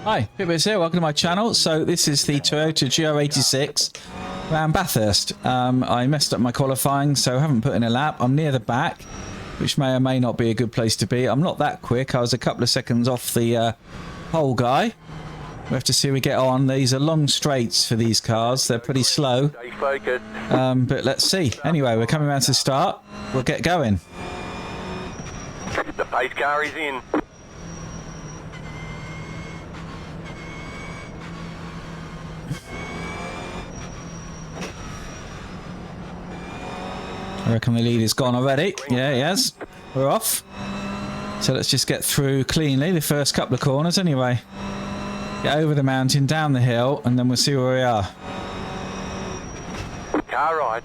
Hi, Pipos here, welcome to my channel. So this is the Toyota GR86 around Bathurst. I messed up my qualifying, so I haven't put in a lap. I'm near the back, which may or may not be a good place to be. I'm not that quick. I was a couple of seconds off the pole guy. We have to see how we get on. These are long straights for these cars. They're pretty slow. But let's see. Anyway, we're coming around to the start. We'll get going. The pace car is in. I reckon the lead is gone already. Yeah, yes. We're off. So let's just get through cleanly the first couple of corners anyway. Get over the mountain, down the hill, and then we'll see where we are. Car right.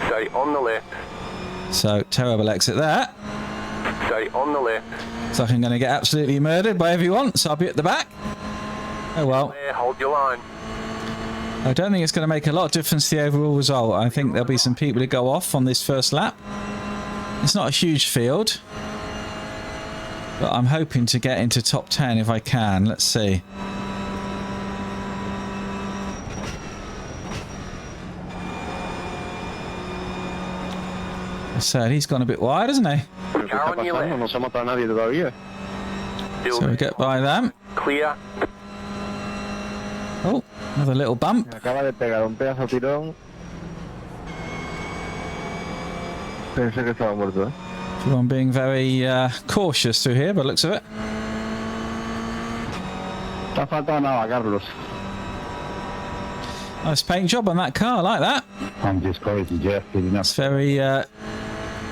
Stay on the left. So, terrible exit there. Stay on the left. So I'm going to get absolutely murdered by everyone, so I'll be at the back. Oh well. There, hold your line. I don't think it's going to make a lot of difference to the overall result. I think there'll be some people who go off on this first lap. It's not a huge field, but I'm hoping to get into top 10 if I can. Let's see. I said he's gone a bit wide, hasn't he? Car on your left. So we get by them. Clear. Oh, another little bump. Acaba de pegar un pedazo tirón. Pensé que estaba muerto, ¿eh? Everyone being very cautious through here, by the looks of it. Te ha faltado nada, Carlos. Nice paint job on that car, I like that. I'm just going to Jeff. It's very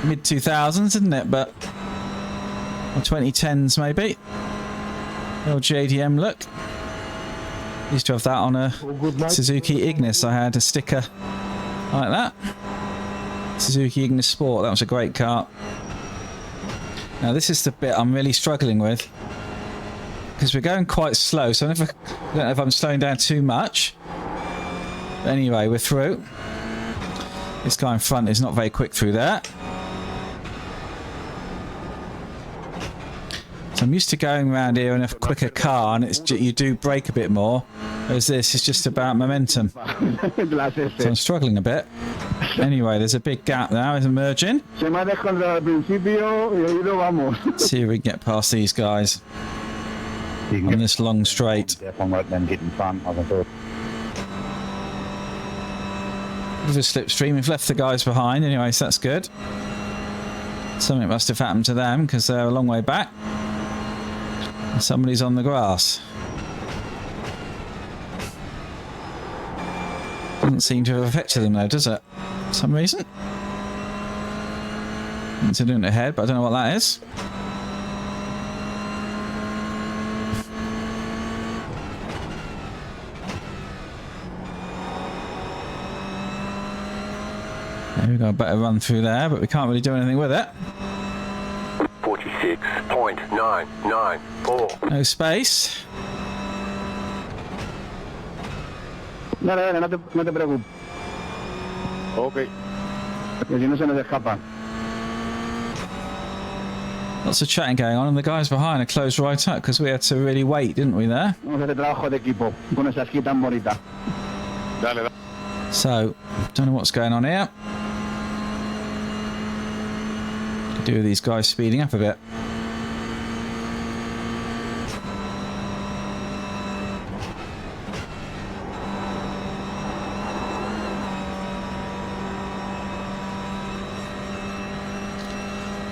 mid-2000s, isn't it? But or 2010s maybe. The old JDM look. Used to have that on a Suzuki Ignis. I had a sticker like that. Suzuki Ignis Sport. That was a great car. Now this is the bit I'm really struggling with, because we're going quite slow, so I don't know if I'm slowing down too much. But anyway, we're through. This guy in front is not very quick through there. So I'm used to going around here in a quicker car, and it's you do brake a bit more, whereas this is just about momentum. So I'm struggling a bit. Anyway, there's a big gap now, it's emerging. See if we can get past these guys on this long straight. Bit of a slipstream. We've left the guys behind anyway, so that's good. Something must have happened to them because they're a long way back. And somebody's on the grass. Doesn't seem to have affected them though, does it? For some reason. Incident ahead, but I don't know what that is. There we go, better run through there, but we can't really do anything with it. 46.994. No space. Dale, no te preocupes. Ok. Que si no se nos escapan. Lots of chatting going on, and the guys behind are closed right up because we had to really wait, didn't we, there? Vamos a hacer trabajo de equipo con esa esquí tan bonita. Dale, dale. So, don't know what's going on here. Could do with these guys speeding up a bit.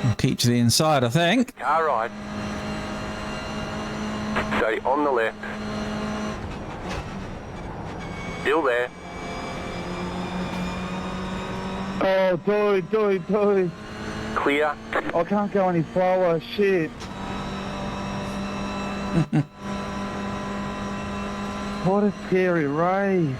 I'll keep to the inside, I think. Car right. Stay on the left. Still there. Oh, toy. Clear. I can't go any slower, shit. What a scary race.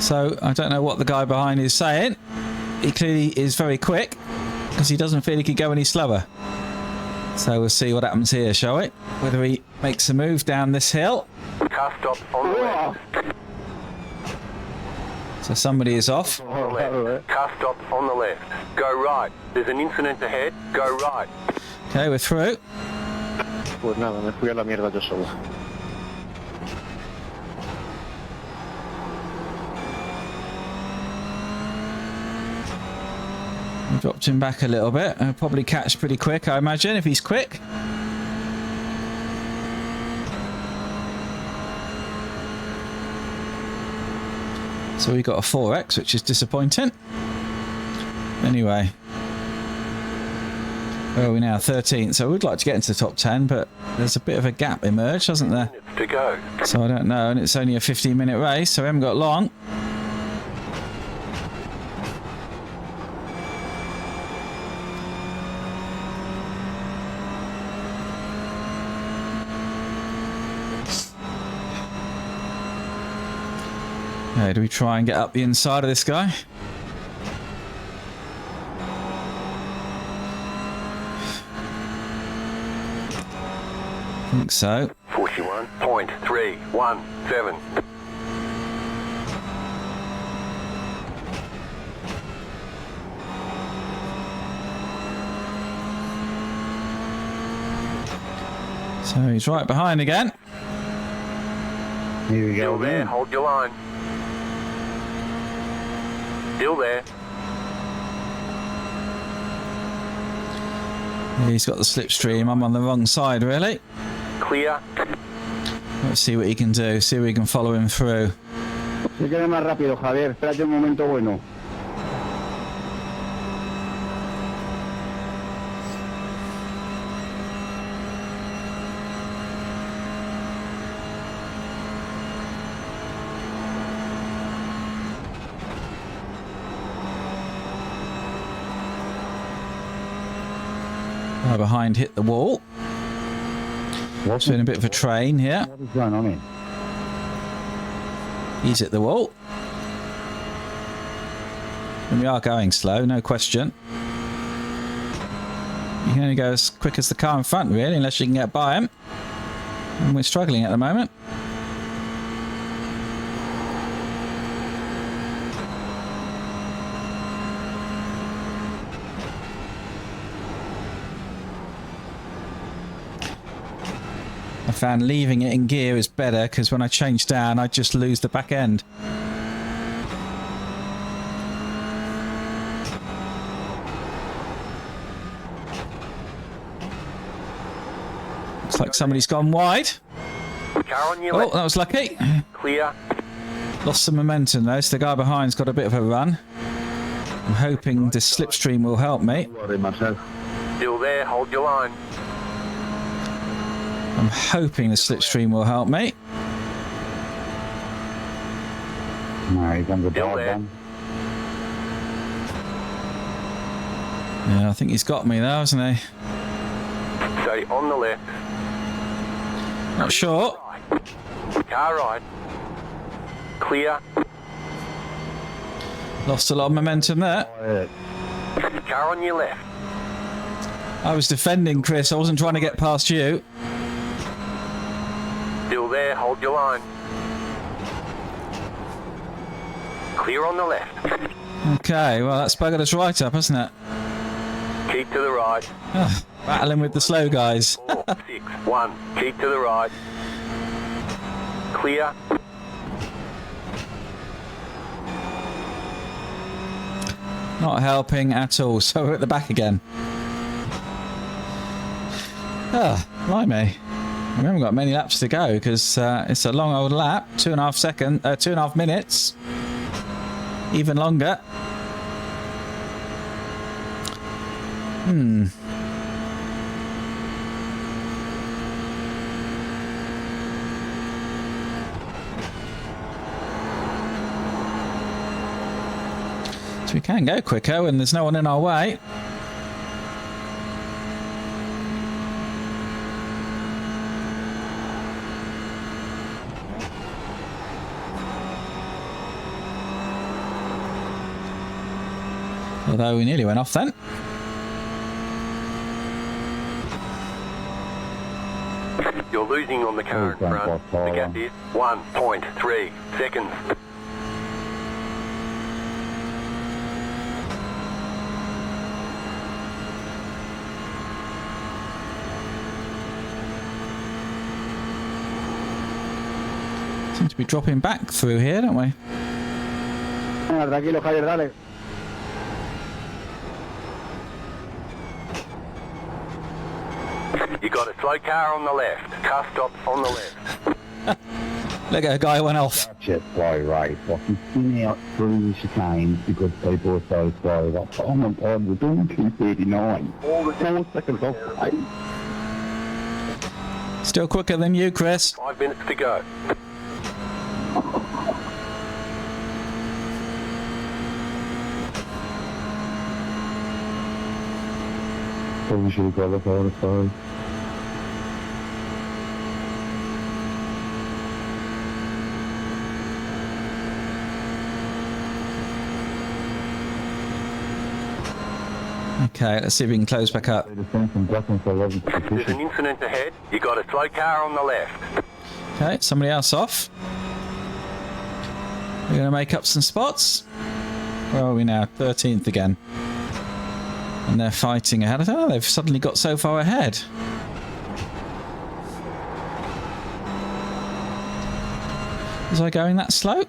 So, I don't know what the guy behind is saying. He clearly is very quick, because he doesn't feel he could go any slower. So we'll see what happens here, shall we? Whether he makes a move down this hill. Car stop on the left. So somebody is off. On the left. Car stop on the left. Go right. There's an incident ahead. Go right. Okay, we're through. Pues nada, me fui a la mierda yo solo. We dropped him back a little bit. He'll probably catch pretty quick, I imagine, if he's quick. So we got a 4x, which is disappointing. Anyway. Where are we now? 13th. So we'd like to get into the top 10, but there's a bit of a gap emerged, hasn't there? To go. So I don't know, and it's only a 15-minute race, so we haven't got long. Okay, do we try and get up the inside of this guy? I think so. 41.317. So he's right behind again. Here we Still go. there. Hold your line. Still there. He's got the slipstream. I'm on the wrong side, really. Clear. Let's see what he can do. See if we can follow him through. Se queda más rápido, Javier. Espérate un momento bueno. Behind hit the wall. It's been a bit of a train here. What is going on here? He's hit the wall. And we are going slow, no question. You can only go as quick as the car in front, really, unless you can get by him. And we're struggling at the moment. I found leaving it in gear is better because when I change down, I just lose the back end. Looks like somebody's gone wide. Car on your Oh, left. that was lucky. Clear. Lost some momentum though, so the guy behind's got a bit of a run. I'm hoping this slipstream will help me. Sorry, Marcel. Still there. Hold your line. I'm hoping the slipstream will help me. No, he can go Still there. down. Yeah, I think he's got me though, hasn't he? Stay on the left. Not sure. Car right. Clear. Lost a lot of momentum there. Car on your left. I was defending Chris, I wasn't trying to get past you. Still there. Hold your line. Clear on the left. Okay, well that's buggered us right up, hasn't it? Keep to the right. Battling with the slow guys. 4, 6, 1. Keep to the right. Clear. Not helping at all, so we're at the back again. Ah, blimey. We haven't got many laps to go because it's a long old lap. 2.5 minutes. Even longer. So we can go quicker when there's no one in our way. Although we nearly went off then. You're losing on the car in front. The gap is 1.3 seconds. Seem to be dropping back through here, don't we? Venga, tranquilo, Javier, dale. You got a slow car on the left. Car stops on the left. Look at a guy went off. Jet slow race. I can spin out through the chicanes because people are so slow. Like, oh my God, we're doing 239. All the 4 seconds off. Still quicker than you, Chris. 5 minutes to go. Probably should have got the photo, sorry. Okay, let's see if we can close back up. There's an incident ahead. You got a slow car on the left. Okay, somebody else off. We're going to make up some spots. Where are we now? 13th again. And they're fighting ahead. I don't know, they've suddenly got so far ahead. Was I going that slow?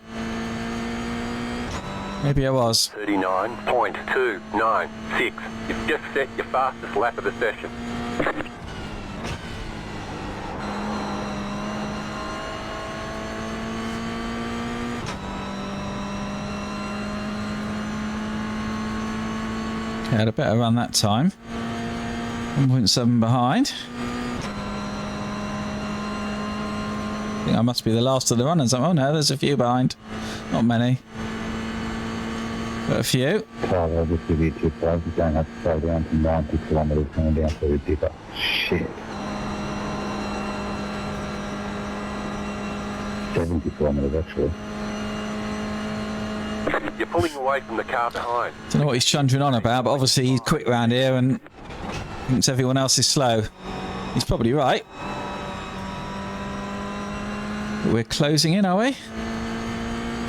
Maybe I was. 39.296. You've just set your fastest lap of the session. Okay, I had a better run that time. 1.7 behind. I think I must be the last of the runners. Oh no, there's a few behind. Not many. But a few. Carl, I'll just give you 2 points. You're going to have to slow down to 90 kilometres coming down through the dipper. Shit. 70 kilometres actually. You're pulling away from the car behind. Don't know what he's chundering on about, but obviously he's quick round here and thinks everyone else is slow. He's probably right. But we're closing in, are we?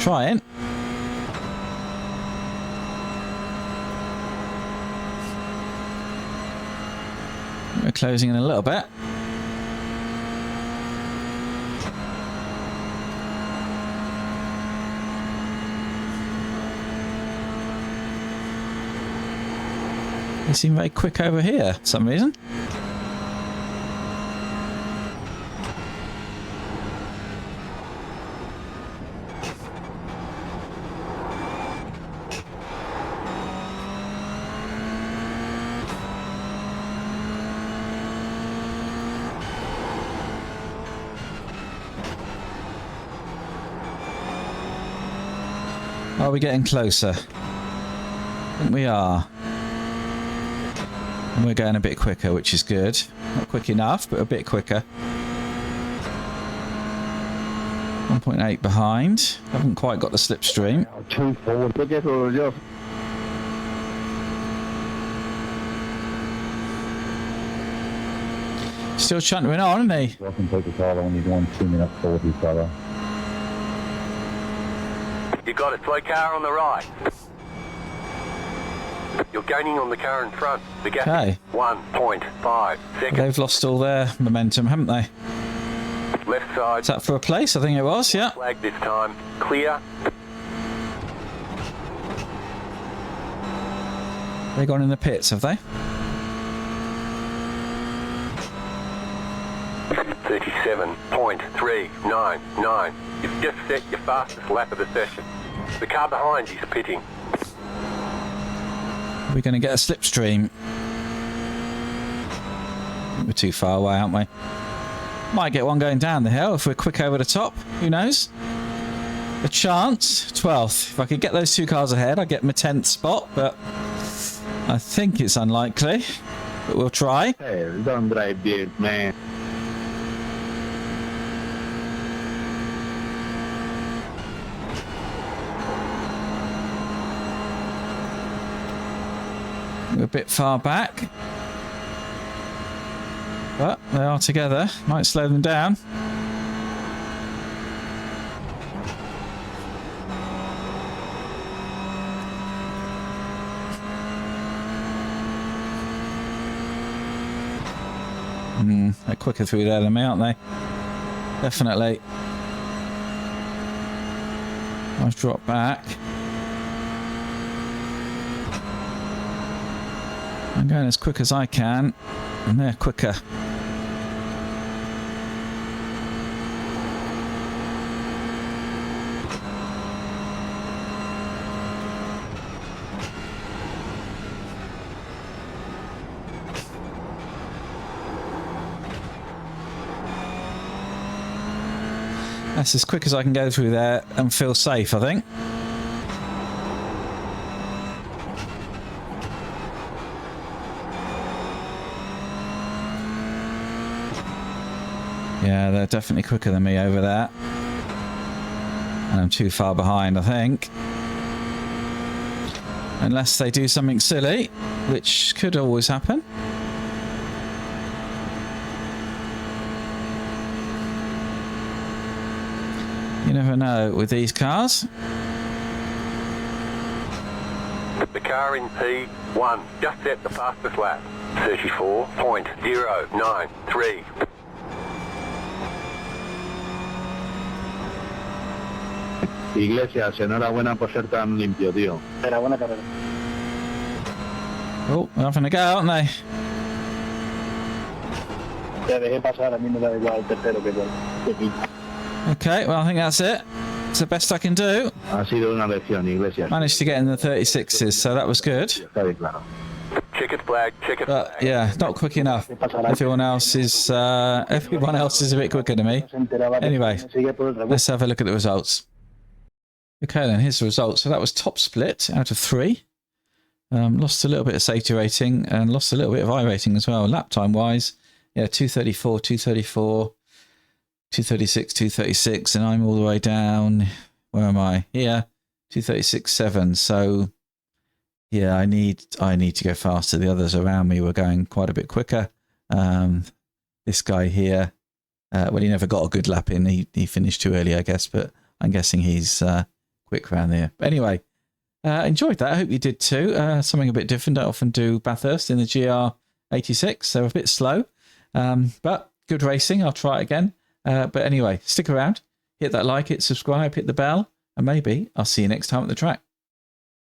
Trying. We're closing in a little bit. They seem very quick over here for some reason. Are we getting closer? I think we are. And we're going a bit quicker, which is good. Not quick enough, but a bit quicker. 1.8 behind. Haven't quite got the slipstream. 2 forward. Look at it, Still chuntering on, isn't he? I can take the car when you're doing 2 minutes 40, fella. You got a slow car on the right. You're gaining on the car in front. The gap Okay. is 1.5 seconds. They've lost all their momentum, haven't they? Left side. Is that for a place? I think it was, yeah. Flag this time. Clear. They've gone in the pits, have they? 37.399. You've just set your fastest lap of the session. The car behind you is pitting. We're going to get a slipstream. We're too far away, aren't we? Might get one going down the hill if we're quick over the top. Who knows? A chance. 12th. If I could get those 2 cars ahead, I'd get my 10th spot, but I think it's unlikely. But we'll try. Hey, don't drive this, man. We're a bit far back. But they are together. Might slow them down. They're quicker through there than me, aren't they? Definitely. I've dropped back. I'm going as quick as I can, and they're quicker. That's as quick as I can go through there and feel safe, I think. Yeah, they're definitely quicker than me over there. And I'm too far behind, I think. Unless they do something silly, which could always happen. You never know with these cars. The car in P1 just set the fastest lap. 34.093. Iglesias, enhorabuena por ser tan limpio, tío. Enhorabuena carrera. Oh, they're having a go, aren't they? Te dejé pasar, a mí me da igual el tercero que el Okay, well, I think that's it. It's the best I can do. Ha sido una lección, Iglesias. Managed to get in the 36s, so that was good. Está bien claro. Checkered flag, checkered But flag. yeah, not quick enough. Everyone else is a bit quicker than me. Anyway, let's have a look at the results. Okay then, here's the results. So that was top split out of 3. Lost a little bit of safety rating and lost a little bit of I rating as well. Lap time wise, yeah, 234, 234, 236, 236, and I'm all the way down. Where am I? Here, 236.7. So yeah, I need to go faster. The others around me were going quite a bit quicker. This guy here, well, he never got a good lap in. He finished too early, I guess, but I'm guessing he's quick around there. But anyway, enjoyed that. I hope you did too. Something a bit different. I often do Bathurst in the GR86. They're a bit slow, but good racing. I'll try it again. But anyway, stick around, hit that like, hit subscribe, hit the bell, and maybe I'll see you next time at the track.